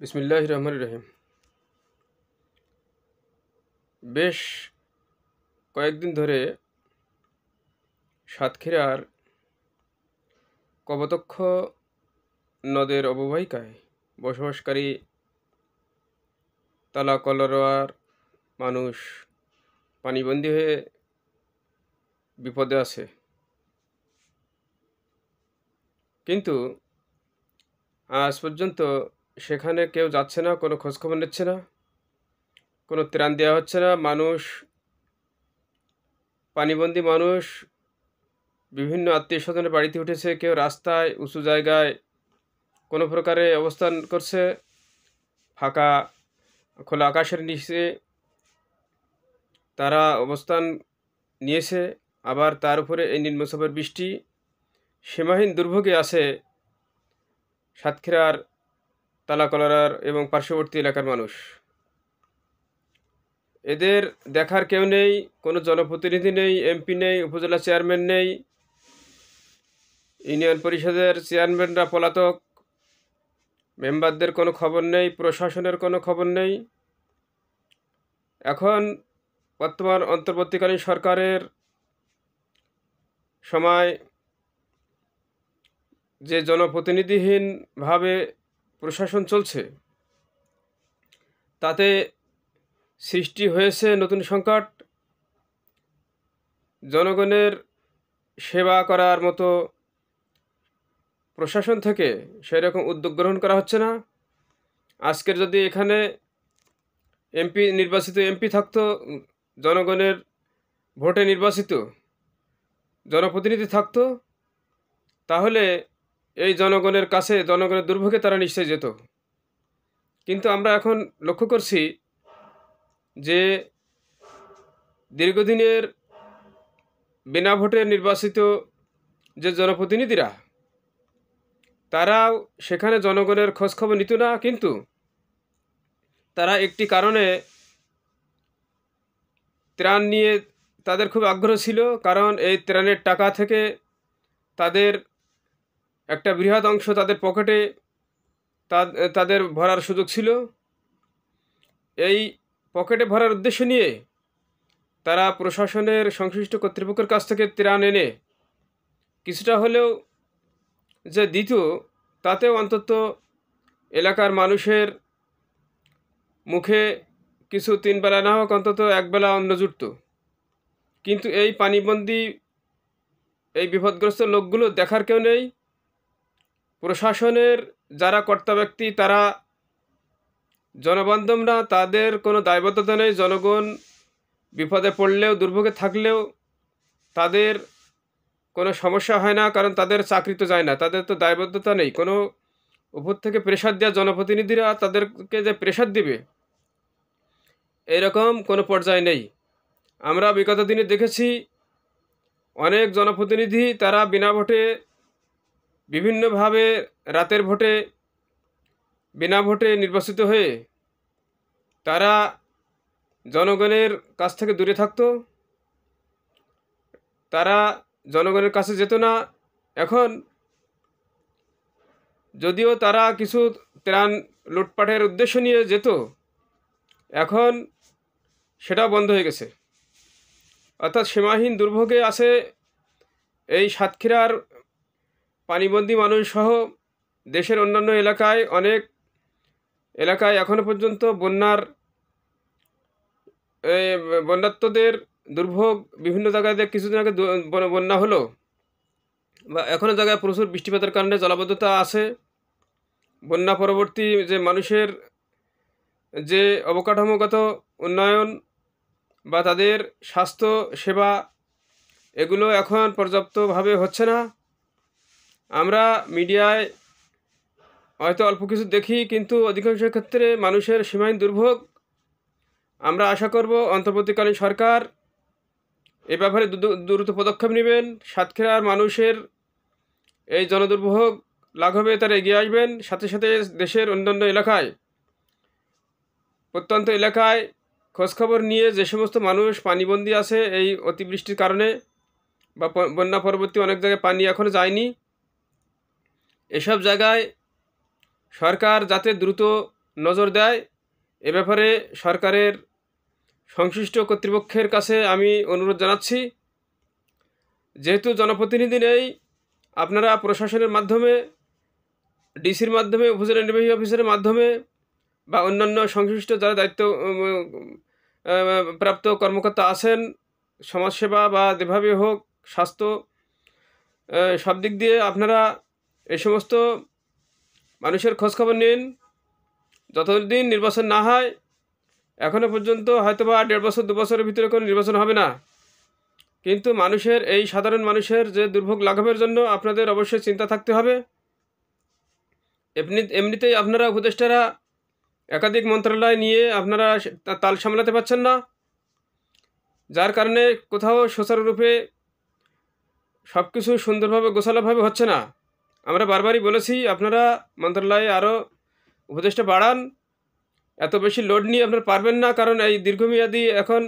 বিসমিল্লাহির রহমানির রহিম। বেশ কয়েকদিন ধরে সাতক্ষীরার কপোতাক্ষ নদের অববাহিকায় বসবাসকারী তালা কলোয়ার মানুষ পানিবন্দী হয়ে বিপদে আছে। কিন্তু আজ পর্যন্ত সেখানে কেউ যাচ্ছে না, কোনো খোঁজখবর নিচ্ছে না, কোনো ত্রাণ দেওয়া হচ্ছে না। পানিবন্দী মানুষ বিভিন্ন আত্মীয়স্বজনের বাড়িতে উঠেছে, কেউ রাস্তায় উঁচু জায়গায় কোনো প্রকারে অবস্থান করছে, ফাঁকা খোলা আকাশের নিচে তারা অবস্থান নিয়েছে। আবার তার উপরে এই নিম্নচাপের বৃষ্টি, সীমাহীন দুর্ভোগে আছে সাতক্ষীরার তালাকলার এবং পার্শ্ববর্তী এলাকার মানুষ। এদের দেখার কেউ নেই, কোনো জনপ্রতিনিধি নেই, এমপি নেই, উপজেলা চেয়ারম্যান নেই, ইউনিয়ন পরিষদের চেয়ারম্যানরা পলাতক, মেম্বারদের কোনো খবর নেই, প্রশাসনের কোনো খবর নেই। এখন বর্তমান অন্তর্বর্তীকালীন সরকারের সময় যে জনপ্রতিনিধিহীনভাবে প্রশাসন চলছে, তাতে সৃষ্টি হয়েছে নতুন সংকট। জনগণের সেবা করার মতো প্রশাসন থেকে সেরকম উদ্যোগ গ্রহণ করা হচ্ছে না। আজকের যদি এখানে নির্বাচিত এমপি থাকতো, জনগণের ভোটে নির্বাচিত জনপ্রতিনিধি থাকতো, তাহলে এই জনগণের কাছে, জনগণের দুর্ভোগে তারা নিশ্চয়ই যেত। কিন্তু আমরা এখন লক্ষ্য করছি যে দীর্ঘদিনের বিনা ভোটে নির্বাচিত যে জনপ্রতিনিধিরা, তারাও সেখানে জনগণের খোঁজখবর নিত না। কিন্তু তারা একটি কারণে ত্রাণ নিয়ে তাদের খুব আগ্রহ ছিল, কারণ এই ত্রাণের টাকা থেকে তাদের একটা বৃহৎ অংশ তাদের পকেটে তাদের ভরার সুযোগ ছিল। এই পকেটে ভরার উদ্দেশ্য নিয়ে তারা প্রশাসনের সংশ্লিষ্ট কর্তৃপক্ষের কাছ থেকে ত্রাণ এনে কিছুটা হলেও যে দিত, তাতেও অন্তত এলাকার মানুষের মুখে কিছু তিন বেলা না হোক অন্তত একবেলা অন্ন জুটত। কিন্তু এই পানিবন্দী, এই বিপদগ্রস্ত লোকগুলো দেখার কেউ নেই। প্রশাসনের যারা কর্তা ব্যক্তি, তারা জনবান্ধব না, তাদের কোনো দায়বদ্ধতা নেই। জনগণ বিপদে পড়লেও, দুর্ভোগে থাকলেও তাদের কোনো সমস্যা হয় না, কারণ তাদের চাকরি তো যায় না, তাদের তো দায়বদ্ধতা নেই। কোনো উপর থেকে প্রেশার দেওয়া জনপ্রতিনিধিরা তাদেরকে যে প্রেশার দিবে, এরকম কোনো পর্যায়ে নেই। আমরা বিগত দিনে দেখেছি অনেক জনপ্রতিনিধি তারা বিনা ভোটে, বিভিন্নভাবে রাতের ভোটে, বিনা ভোটে নির্বাচিত হয়ে তারা জনগণের কাছ থেকে দূরে থাকতো, তারা জনগণের কাছে যেত না। এখন যদিও তারা কিছু ত্রাণ লুটপাটের উদ্দেশ্য নিয়ে যেত, এখন সেটা বন্ধ হয়ে গেছে। অর্থাৎ সীমাহীন দুর্ভোগে আছে এই সাতক্ষীরার পানিবন্দী মানুষ সহ দেশের অন্যান্য এলাকায়। অনেক এলাকায় এখনও পর্যন্ত বন্যার্তদের দুর্ভোগ, বিভিন্ন জায়গায় কিছুদিন আগে বন্যা হলো, বা এখনও জায়গায় প্রচুর বৃষ্টিপাতের কারণে জলাবদ্ধতা আছে। বন্যা পরবর্তী যে মানুষের যে অবকাঠামোগত উন্নয়ন বা তাদের স্বাস্থ্য সেবা, এগুলো এখন পর্যাপ্তভাবে হচ্ছে না। আমরা মিডিয়ায় হয়তো অল্প কিছু দেখি, কিন্তু অধিকাংশ ক্ষেত্রে মানুষের সীমাহীন দুর্ভোগ। আমরা আশা করব অন্তর্বর্তীকালীন সরকার এ ব্যাপারে দ্রুত পদক্ষেপ নেবেন। সাতক্ষীরার মানুষের এই জনদুর্ভোগ লাঘবে তারা এগিয়ে আসবেন। সাথে সাথে দেশের অন্যান্য এলাকায়, প্রত্যন্ত এলাকায় খোঁজখবর নিয়ে যে সমস্ত মানুষ পানিবন্দী আছে এই অতিবৃষ্টির কারণে, বা বন্যা পরবর্তী অনেক জায়গায় পানি এখনও যায়নি, এসব জায়গায় সরকার যাতে দ্রুত নজর দেয় এ ব্যাপারে সরকারের সংশ্লিষ্ট কর্তৃপক্ষের কাছে আমি অনুরোধ জানাচ্ছি। যেহেতু জনপ্রতিনিধি নেই, আপনারা প্রশাসনের মাধ্যমে, ডিসির মাধ্যমে, উপজেলা নির্বাহী অফিসারের মাধ্যমে বা অন্যান্য সংশ্লিষ্ট যারা দায়িত্ব প্রাপ্ত কর্মকর্তা আছেন, সমাজসেবা বা যেভাবে হোক, স্বাস্থ্য, সব দিক দিয়ে আপনারা এই সমস্ত মানুষের খোঁজখবর নিন। যতদিন নির্বাচন না হয়, এখনও পর্যন্ত হয়তোবা 1.5 বছর 2 বছরের ভিতরে কোনো নির্বাচন হবে না, কিন্তু মানুষের, এই সাধারণ মানুষের যে দুর্ভোগ লাঘবের জন্য আপনাদের অবশ্যই চিন্তা থাকতে হবে। এমনিতেই আপনারা উপদেষ্টারা একাধিক মন্ত্রণালয় নিয়ে আপনারা তাল সামলাতে পারছেন না, যার কারণে কোথাও সুচারুরূপে সব কিছু সুন্দরভাবে গোছালোভাবে হচ্ছে না। আমরা বারবারই বলেছি আপনারা মন্ত্রণালয়ে আরও উপদেষ্টা বাড়ান। এত বেশি লোড নিয়ে আপনারা পারবেন না, কারণ এই দীর্ঘমেয়াদী, এখন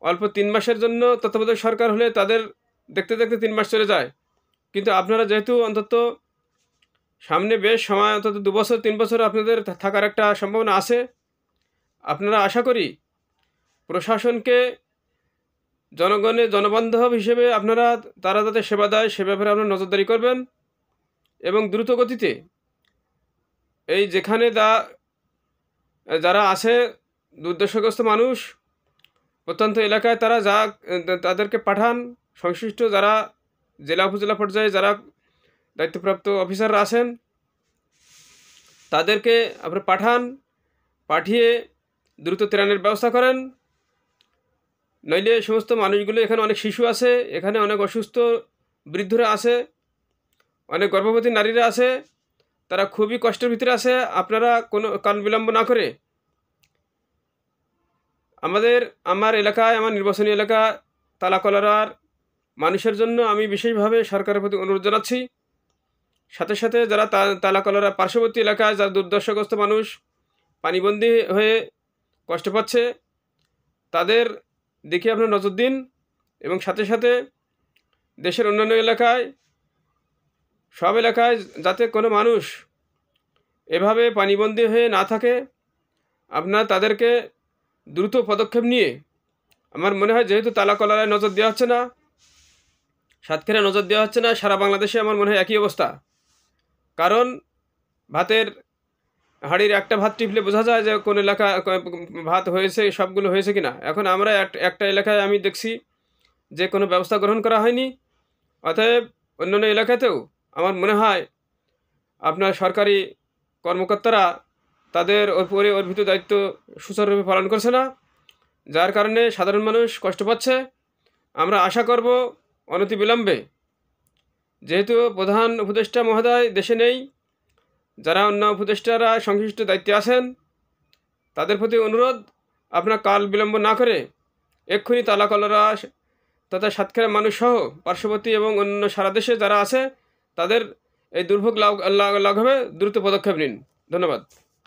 অল্প 3 মাসের জন্য তত্ত্বাবধায়ক সরকার হলে তাদের দেখতে দেখতে 3 মাস চলে যায়, কিন্তু আপনারা যেহেতু অন্তত সামনে বেশ সময়, অন্তত 2 বছর 3 বছর আপনাদের থাকার একটা সম্ভাবনা আছে, আপনারা আশা করি প্রশাসনকে জনগণের জনবান্ধব হিসেবে আপনারা, তারা যাতে সেবা দেয় সে ব্যাপারে আপনারা নজরদারি করবেন এবং দ্রুত গতিতে এই যেখানে যারা আছে দুর্দশাগ্রস্ত মানুষ প্রত্যন্ত এলাকায়, তাদেরকে পাঠান। সংশ্লিষ্ট যারা জেলা উপজেলা পর্যায়ে যারা দায়িত্বপ্রাপ্ত অফিসাররা আছেন তাদেরকে আপনারা পাঠান, পাঠিয়ে দ্রুত ত্রাণের ব্যবস্থা করেন। নইলে সমস্ত মানুষগুলো, এখানে অনেক শিশু আছে, এখানে অনেক অসুস্থ বৃদ্ধরা আছে, অনেক গর্ভবতী নারীরা আছে, তারা খুবই কষ্টের ভিতরে আছে। আপনারা কোনো কাল বিলম্ব না করে আমার এলাকায়, আমার নির্বাচনী এলাকা তালাকলার মানুষের জন্য আমি বিশেষভাবে সরকারের প্রতি অনুরোধ জানাচ্ছি। সাথে সাথে যারা তালাকলার পার্শ্ববর্তী এলাকায় যারা দুর্দশাগ্রস্ত মানুষ পানিবন্দী হয়ে কষ্ট পাচ্ছে, তাদের দিকে আপনারা নজর দিন এবং সাথে সাথে দেশের অন্যান্য এলাকায়, সব এলাকায় যাতে কোনো মানুষ এভাবে পানিবন্দী হয়ে না থাকে, আপনারা তাদেরকে দ্রুত পদক্ষেপ নিয়ে, আমার মনে হয় যেহেতু তালাকলায় নজর দেওয়া হচ্ছে না, সাতক্ষীরায় নজর দেওয়া হচ্ছে না, সারা বাংলাদেশে আমার মনে হয় একই অবস্থা। কারণ ভাতের হাঁড়ির একটা ভাত টিপলে বোঝা যায় যে কোন এলাকা ভাত হয়েছে, সবগুলো হয়েছে কিনা। এখন আমরা একটা এলাকায় আমি দেখছি যে কোনো ব্যবস্থা গ্রহণ করা হয়নি, অতএব অন্যান্য এলাকাতেও আমার মনে হয় আপনার সরকারি কর্মকর্তারা তাদের ওর ভিতর দায়িত্ব সুচারুরূপে পালন করছে না, যার কারণে সাধারণ মানুষ কষ্ট পাচ্ছে। আমরা আশা করব অনতিবিলম্বে, যেহেতু প্রধান উপদেষ্টা মহোদয় দেশে নেই, যারা অন্য উপদেষ্টারা সংশ্লিষ্ট দায়িত্বে আছেন তাদের প্রতি অনুরোধ, আপনার কাল বিলম্ব না করে এক্ষুনি তালাকলারা তথা সাতক্ষীরা মানুষ সহ পার্শ্ববর্তী এবং অন্য সারা দেশে যারা আছে তাদের এই দুর্ভোগ লাঘবে দ্রুত পদক্ষেপ নিন। ধন্যবাদ।